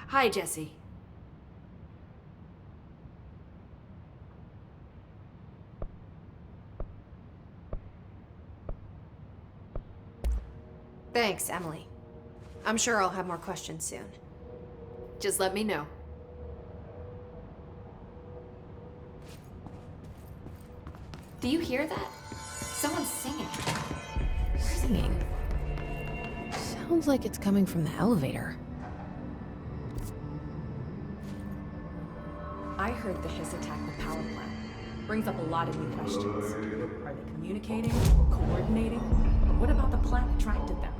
Hi, Jesse. Thanks, Emily. I'm sure I'll have more questions soon. Just let me know. Do you hear that? Someone's singing. Singing? Sounds like it's coming from the elevator. I heard the Hiss attacked the power plant. Brings up a lot of new questions. Are they communicating? Coordinating? What about the plant attracted them?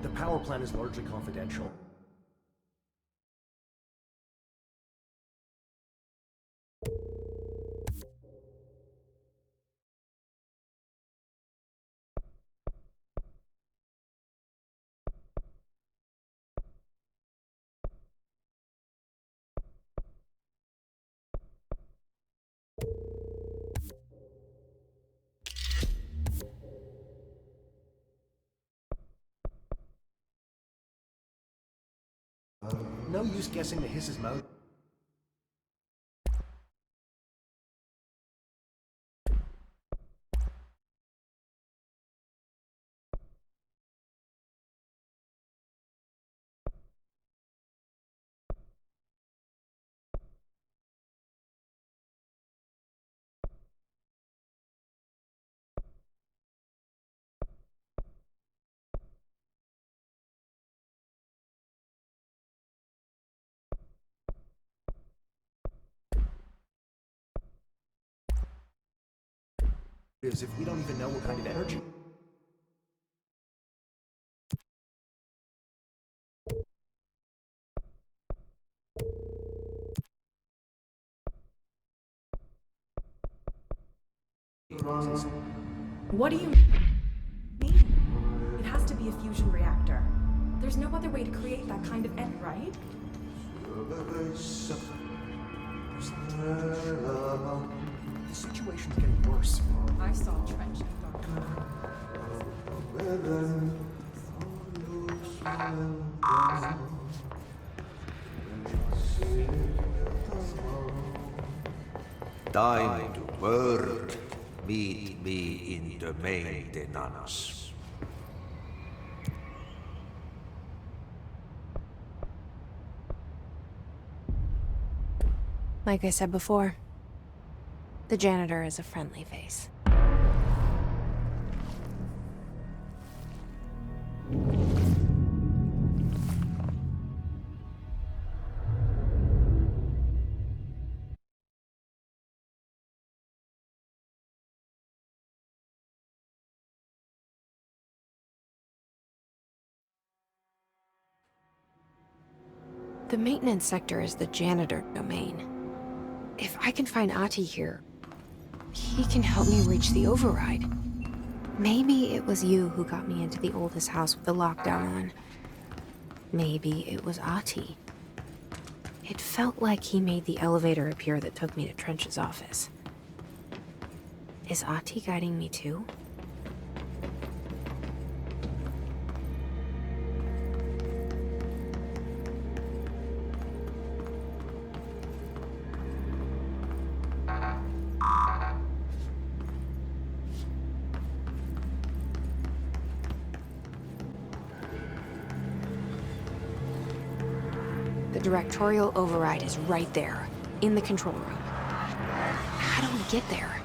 The power plant is largely confidential. No use guessing the Hiss's mouth. Is if we don't even know what kind of energy. What do you mean? It has to be a fusion reactor. There's no other way to create that kind of energy, right? The situation's getting worse. I saw a trench in Thine word, meet me in the maintenance. Like I said before, the janitor is a friendly face. The maintenance sector is the janitor domain. If I can find Ahti here, he can help me reach the override. Maybe it was you who got me into the oldest house with the lockdown on. Maybe it was Ahti. It felt like he made the elevator appear that took me to Trench's office. Is Ahti guiding me too? The directorial override is right there, in the control room. How do we get there?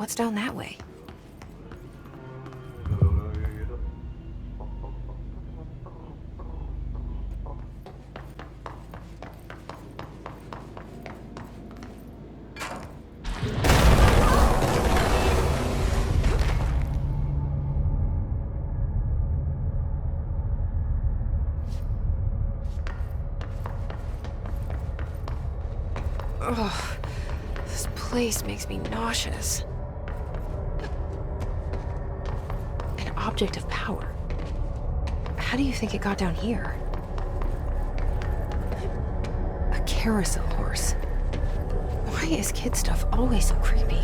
What's down that way? Ugh, this place makes me nauseous. An object of power. How do you think it got down here? A carousel horse. Why is kid stuff always so creepy?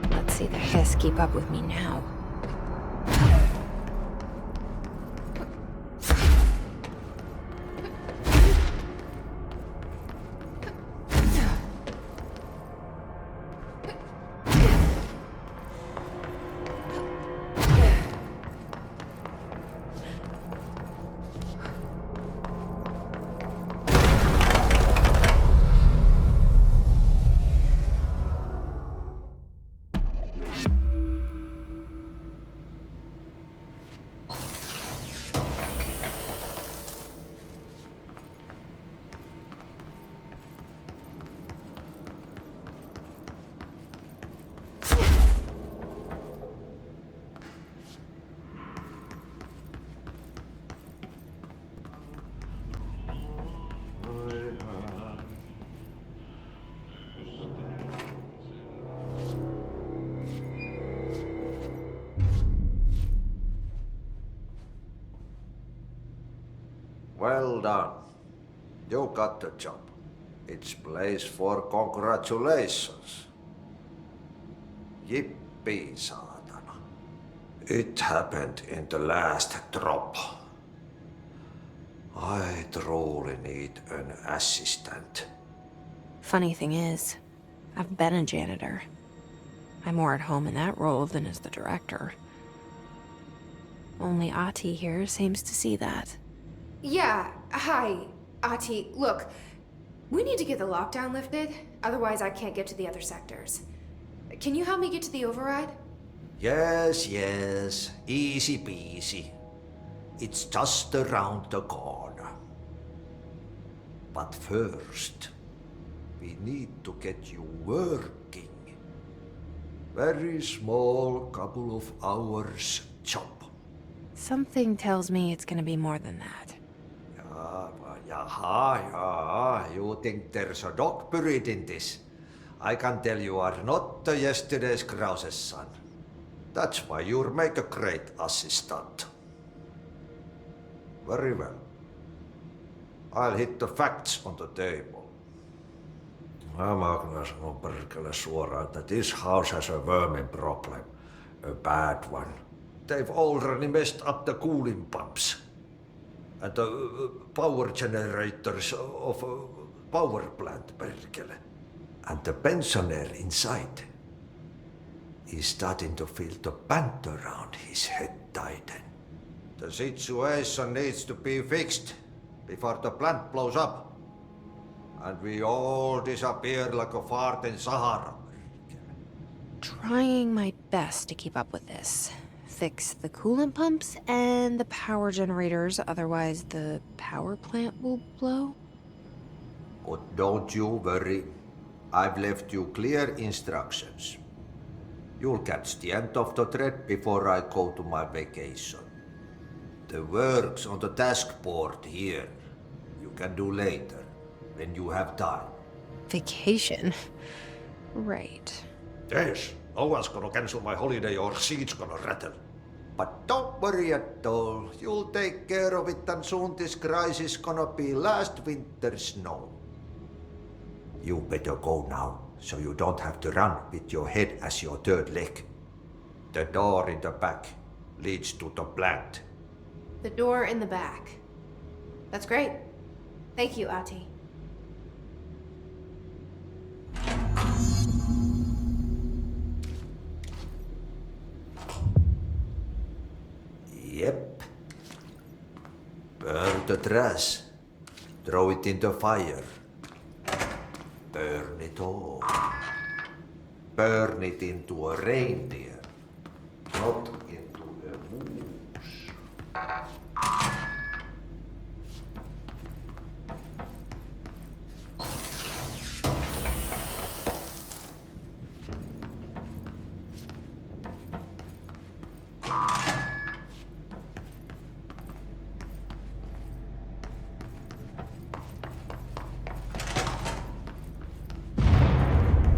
Let's see the hiss keep up with me now. Well done. You got the job. It's place for congratulations. Yippee, saatana. It happened in the last drop. I truly need an assistant. Funny thing is, I've been a janitor. I'm more at home in that role than as the director. Only Ahti here seems to see that. Yeah, hi, Ahti. Look, we need to get the lockdown lifted, otherwise I can't get to the other sectors. Can you help me get to the override? Yes, easy peasy. It's just around the corner. But first, we need to get you working. Very small, couple of hours job. Something tells me it's gonna be more than that. Yeah, you think there's a dog buried in this? I can tell you are not yesterday's Krause's son. That's why you'll make a great assistant. Very well. I'll hit the facts on the table. Mä kyllä sanon perkele suoraan, that this house has a vermin problem. A bad one. They've already messed up the cooling pumps. And the power generators of a power plant, perkele. And the pensioner inside is starting to feel the band around his head tighten. The situation needs to be fixed before the plant blows up. And we all disappear like a fart in Sahara. trying my best to keep up with this. Fix the coolant pumps and the power generators, otherwise the power plant will blow. But don't you worry. I've left you clear instructions. You'll catch the end of the thread before I go to my vacation. The work's on the task board here. You can do later, when you have time. Vacation? Right. Yes, no one's gonna cancel my holiday or seat's gonna rattle. But don't worry at all. You'll take care of it and soon this crisis gonna be last winter's snow. You better go now, so you don't have to run with your head as your third leg. The door in the back leads to the plant. The door in the back. That's great. Thank you, Ati. Yep. Burn the trash. Throw it in the fire. Burn it all. Burn it into a reindeer, not into a moose.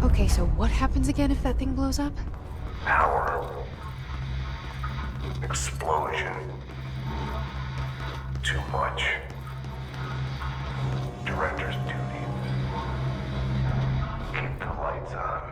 Okay, so what happens again if that thing blows up? Power. Explosion. Too much. Director's duty. Keep the lights on.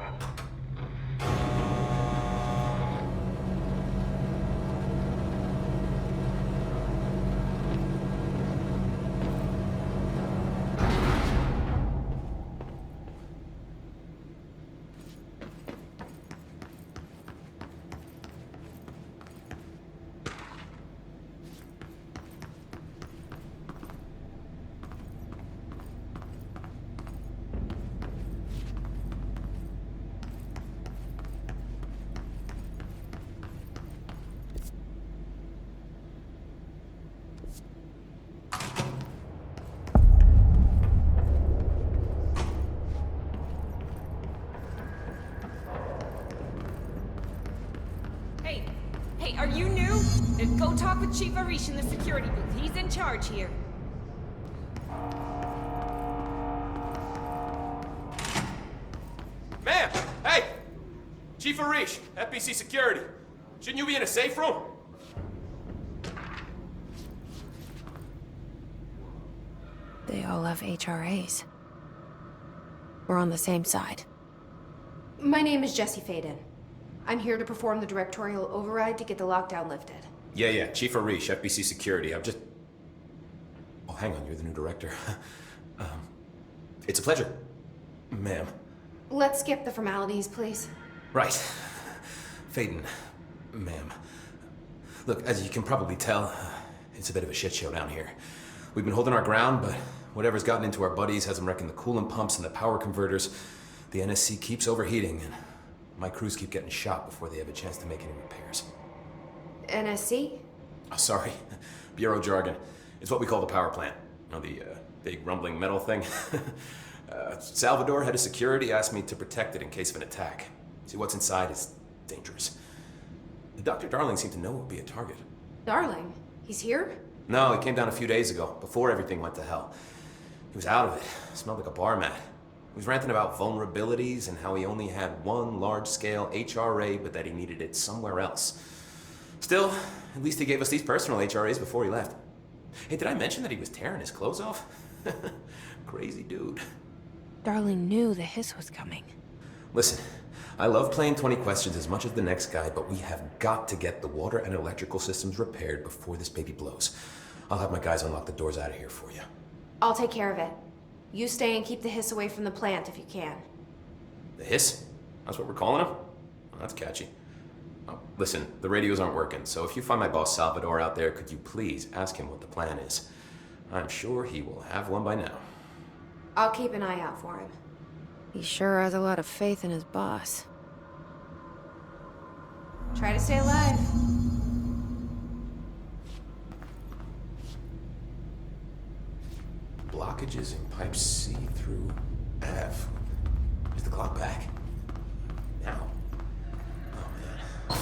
Hey, are you new? Go talk with Chief Arish in the security booth. He's in charge here. Ma'am! Hey! Chief Arish, FBC Security. Shouldn't you be in a safe room? They all have HRAs. We're on the same side. My name is Jesse Faden. I'm here to perform the directorial override to get the lockdown lifted. Yeah, Chief Arish, FBC Security. Oh, hang on, you're the new director. It's a pleasure, ma'am. Let's skip the formalities, please. Right. Faden, ma'am. Look, as you can probably tell, it's a bit of a shit show down here. We've been holding our ground, but whatever's gotten into our buddies has them wrecking the coolant pumps and the power converters. The NSC keeps overheating, and my crews keep getting shot before they have a chance to make any repairs. NSC? Oh, sorry. Bureau jargon. It's what we call the power plant. You know, the big rumbling metal thing? Salvador, head of security, asked me to protect it in case of an attack. See, what's inside is dangerous. Dr. Darling seemed to know it would be a target. Darling? He's here? No, he came down a few days ago, before everything went to hell. He was out of it. Smelled like a bar mat. He was ranting about vulnerabilities and how he only had one large-scale HRA, but that he needed it somewhere else. Still, at least he gave us these personal HRAs before he left. Hey, did I mention that he was tearing his clothes off? Crazy dude. Darling knew the hiss was coming. Listen, I love playing 20 questions as much as the next guy, but we have got to get the water and electrical systems repaired before this baby blows. I'll have my guys unlock the doors out of here for you. I'll take care of it. You stay and keep the hiss away from the plant if you can. The hiss? That's what we're calling him? Oh, that's catchy. Oh, listen, the radios aren't working, so if you find my boss Salvador out there, could you please ask him what the plan is? I'm sure he will have one by now. I'll keep an eye out for him. He sure has a lot of faith in his boss. Try to stay alive. Blockages in pipes C through F. Is the clock back? Now. Oh man.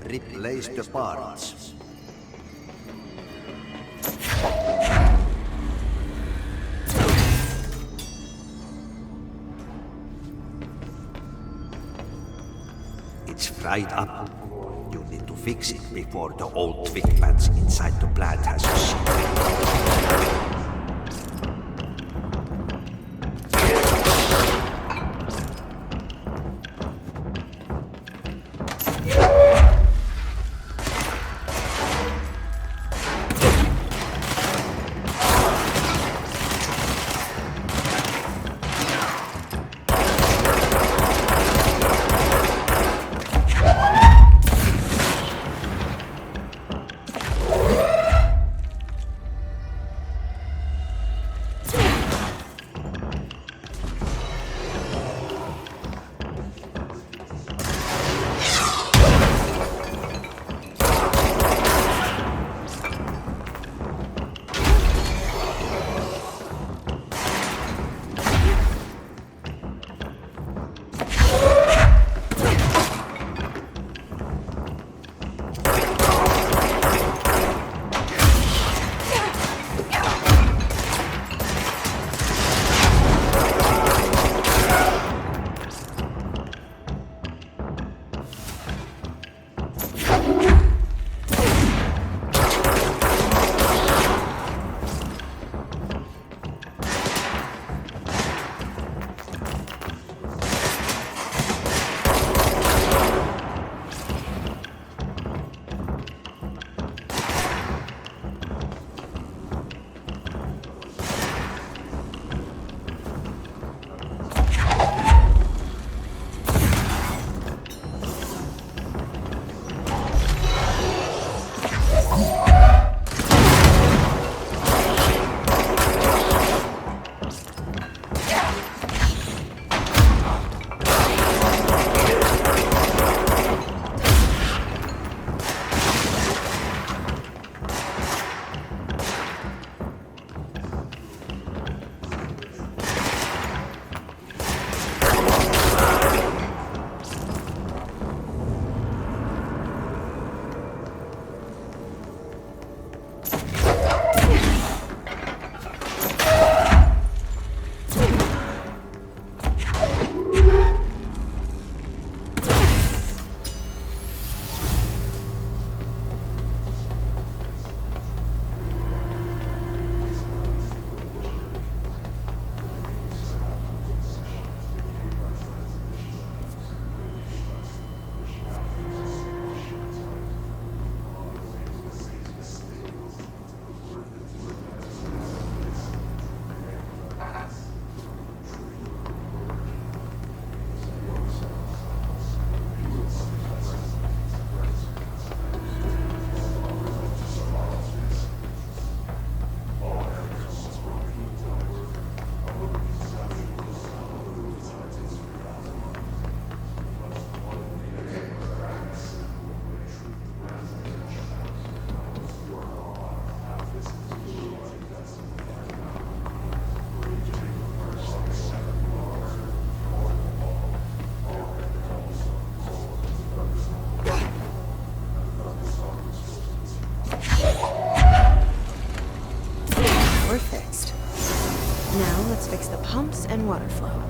Replace the parts. It's fried up. You need to fix it before the old twig bats inside the plant has a shit. power fixed. Now let's fix the pumps and water flow.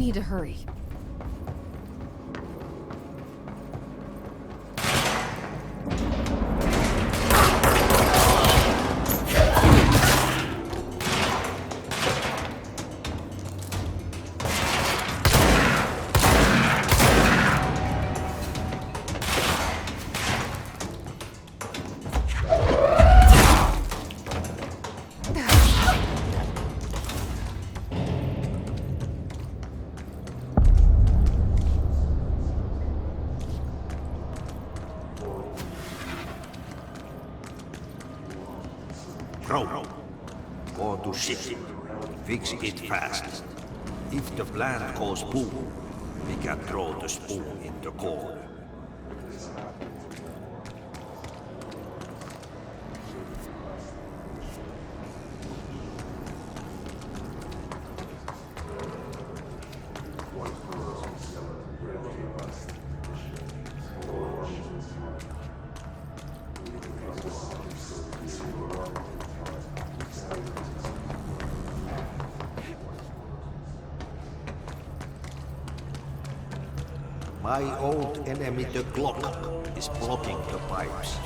need to hurry. Bro, go to ship. Fix it fast. If the plant goes boom, we can throw the spoon in the corner. My old enemy, the clock, is blocking the pipes.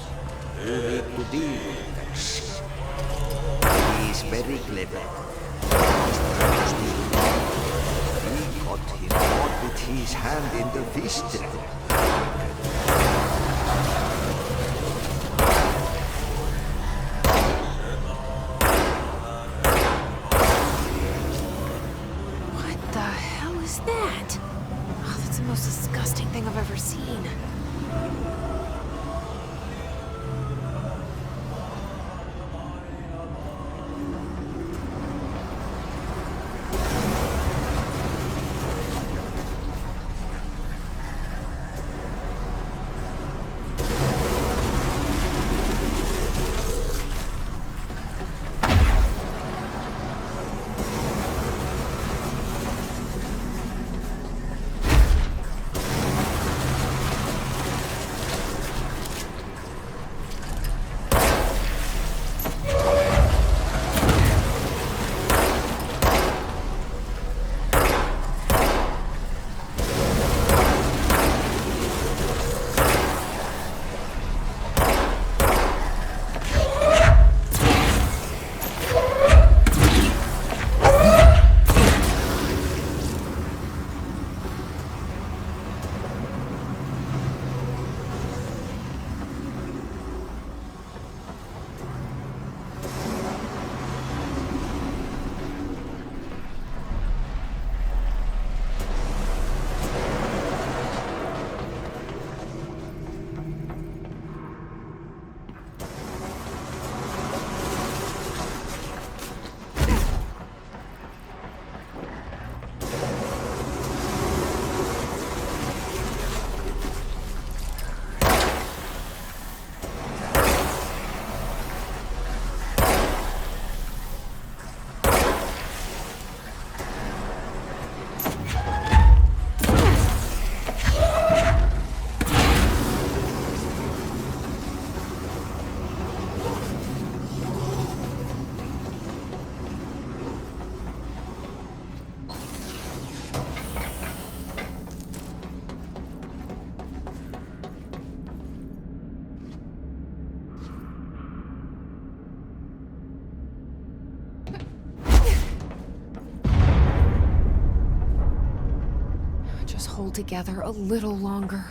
You need to deal with that shit. He is very clever. He's trying to steal. We got him caught with his hand in the fish trap. What the hell is that? Oh, that's the most disgusting thing I've ever seen. Just hold together a little longer.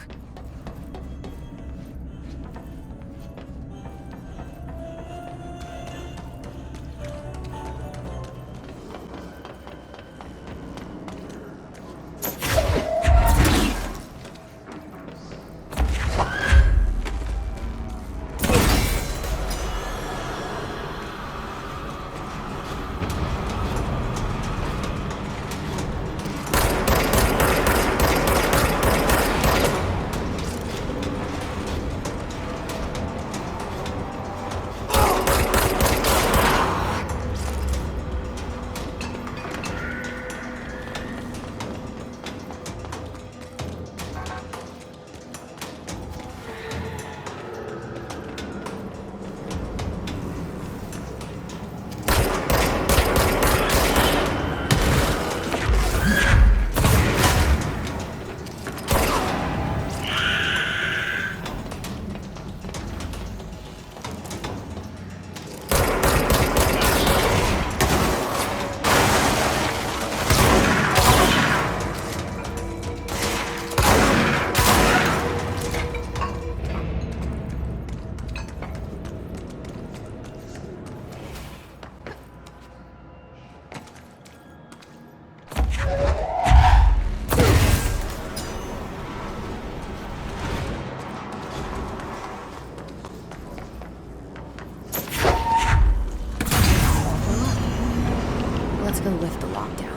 lift the lockdown.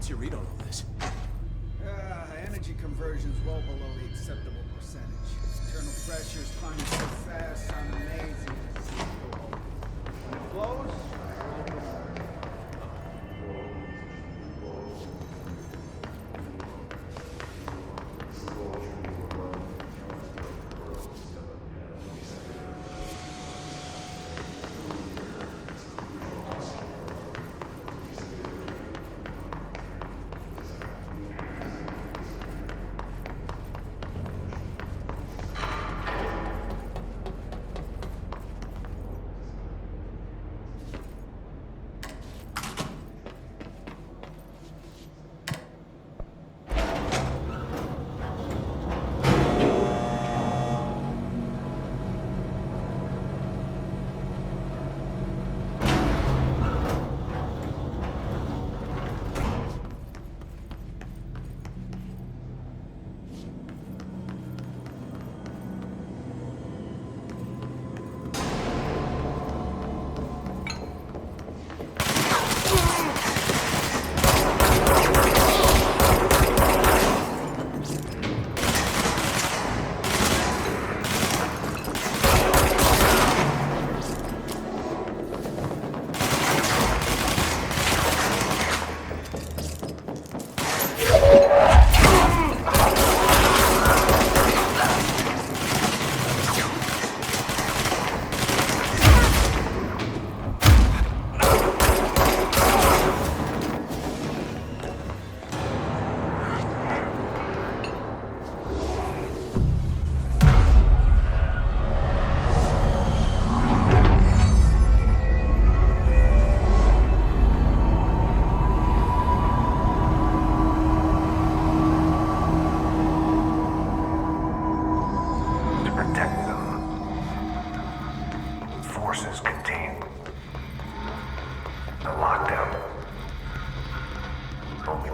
What's your read on all this? Energy conversion's well below the acceptable percentage. Internal pressures climbing so fast, sound amazing. When it flows,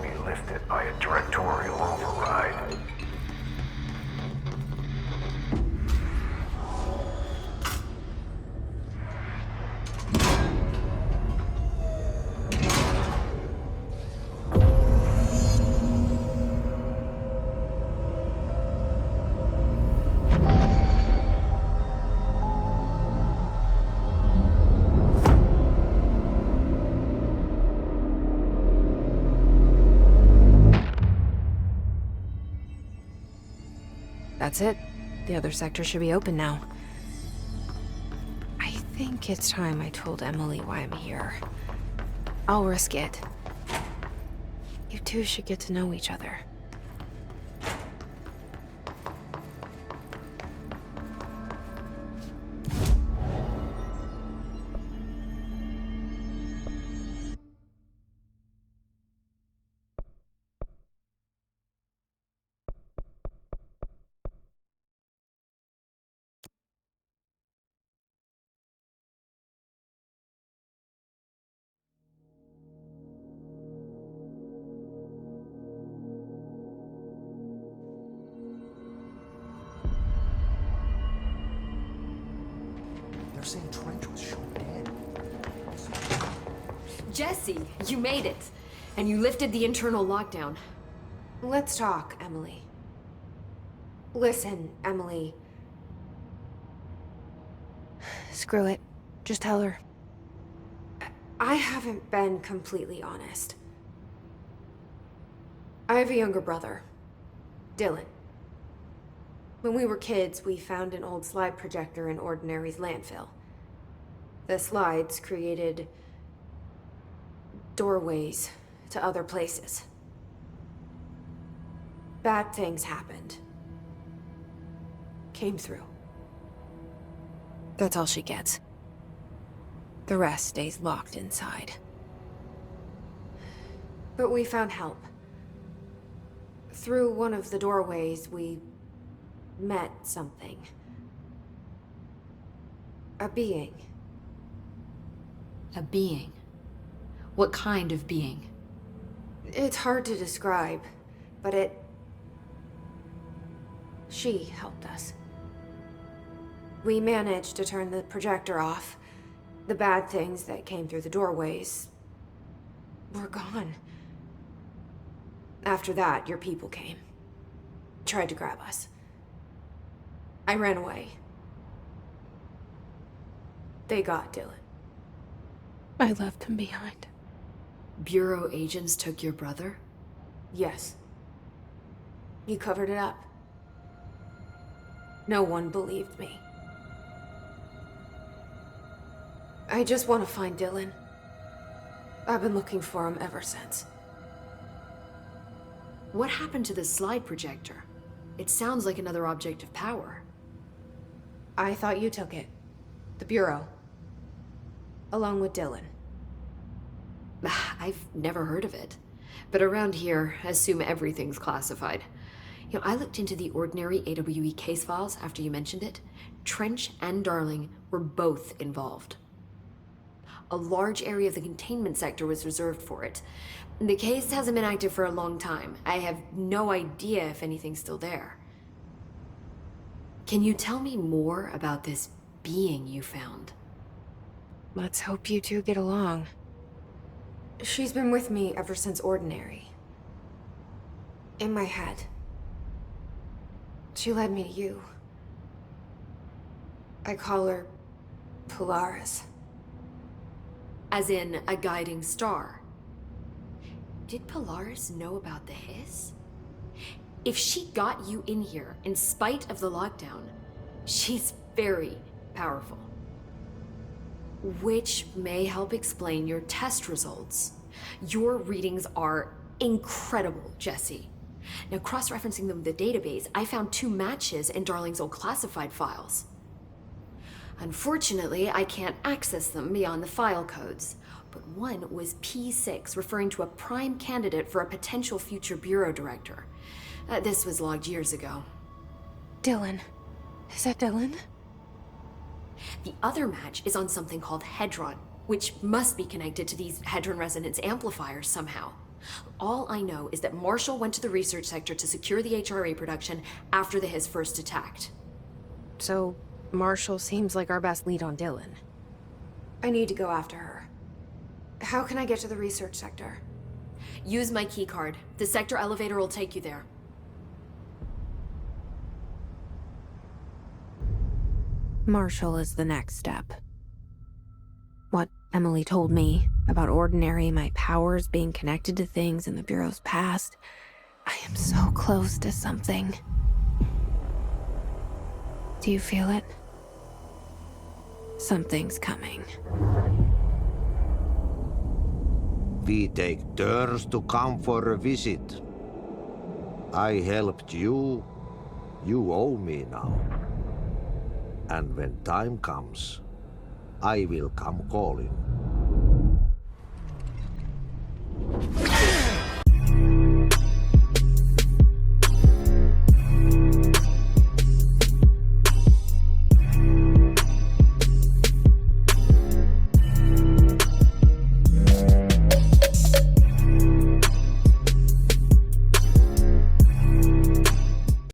can be lifted by a directorial override. That's it. The other sector should be open now. I think it's time I told Emily why I'm here. I'll risk it. You two should get to know each other. They're saying Trench was shot dead. Jesse, you made it. And you lifted the internal lockdown. Let's talk, Emily. Listen, Emily. Screw it. Just tell her. I haven't been completely honest. I have a younger brother, Dylan. When we were kids, we found an old slide projector in Ordinary's landfill. The slides created doorways to other places. Bad things happened. Came through. That's all she gets. The rest stays locked inside. But we found help. Through one of the doorways, we met something. A being. A being? What kind of being? It's hard to describe, but she helped us. We managed to turn the projector off. The bad things that came through the doorways were gone. After that, your people came. Tried to grab us. I ran away. They got Dylan. I left him behind. Bureau agents took your brother? Yes. You covered it up. No one believed me. I just want to find Dylan. I've been looking for him ever since. What happened to the slide projector? It sounds like another object of power. I thought you took it. The Bureau. Along with Dylan. I've never heard of it. But around here, I assume everything's classified. You know, I looked into the Ordinary AWE case files after you mentioned it. Trench and Darling were both involved. A large area of the containment sector was reserved for it. The case hasn't been active for a long time. I have no idea if anything's still there. Can you tell me more about this being you found? Let's hope you two get along. She's been with me ever since Ordinary. In my head. She led me to you. I call her Polaris. As in, a guiding star. Did Polaris know about the hiss? If she got you in here in spite of the lockdown, she's very powerful. Which may help explain your test results. Your readings are incredible, Jesse. Now, cross-referencing them with the database, I found 2 matches in Darling's old classified files. Unfortunately, I can't access them beyond the file codes, but one was P6, referring to a prime candidate for a potential future bureau director. This was logged years ago. Dylan. Is that Dylan? The other match is on something called Hedron, which must be connected to these Hedron resonance amplifiers somehow. All I know is that Marshall went to the research sector to secure the HRA production after the Hiss first attacked. So, Marshall seems like our best lead on Dylan. I need to go after her. How can I get to the research sector? Use my keycard. The sector elevator will take you there. Marshall is the next step. What Emily told me about Ordinary, my powers being connected to things in the Bureau's past, I am so close to something. Do you feel it? Something's coming. We take turns to come for a visit. I helped you. You owe me now. And when time comes, I will come calling.